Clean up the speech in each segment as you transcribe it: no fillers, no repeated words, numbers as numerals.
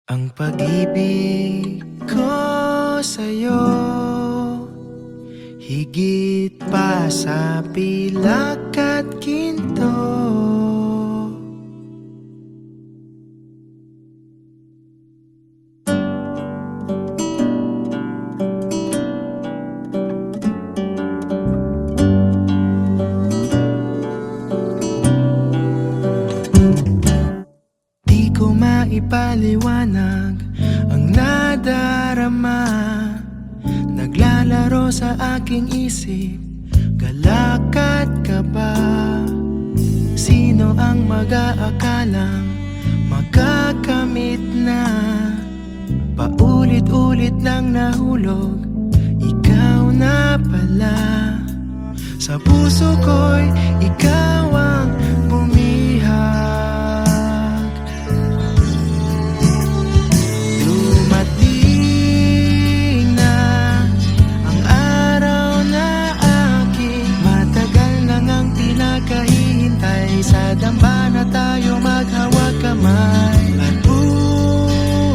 Ang pag-ibig ko sa'yo, higit pa sa pilak at ginto. Di ko maipaliwanag ang nadarama, naglalaro sa aking isip, galak at kaba. Sino ang mag-aakalang makakamit na paulit-ulit lang nahulog, ikaw na pala. Sa puso ko'y ikaw ang bumihag. Dumating na ang araw na aking matagal nang ang pinakahihintay. Sa damba na tayo maghawag kamay. At bukas,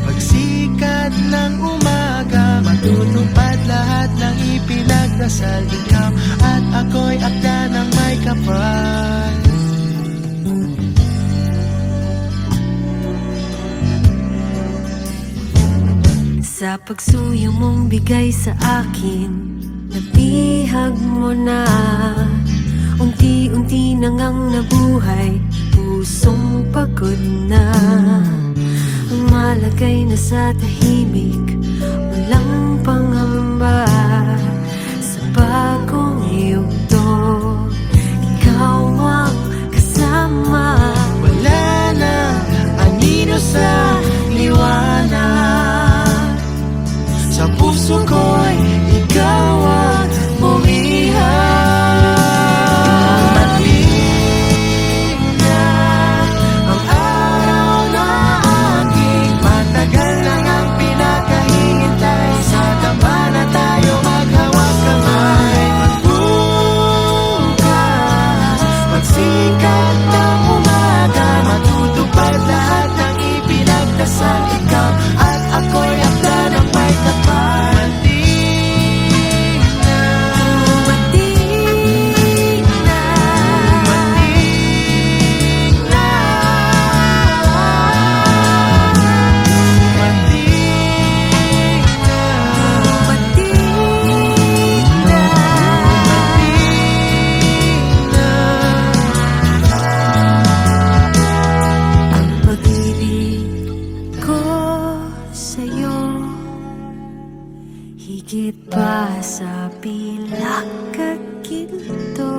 pagsikat ng umaga, matutupad lahat ng ipinagdasal. Ikaw at ako'y akda ng may kapal. Sa pagsuyo mong bigay sa akin, nabihag mo na. Unti-unti nang ang nabuhay, pusong pagod na. Ang malagay na sa tahimik, walang pangamba. Sa bagong yugto, ikaw ang kasama. Wala na anino sa liwanag. Sa puso ko'y ikaw ang bumihag. Dumating na ang araw na aking matagal lang ang pinakahihintay. Sa damba na tayo maghawag kamay. Bukas, pagsikat ng umaga, matutupad lahat ng ipinagdasal. Ikaw at ako'y akda ng may kapal. Higit pa sa pilak at ginto.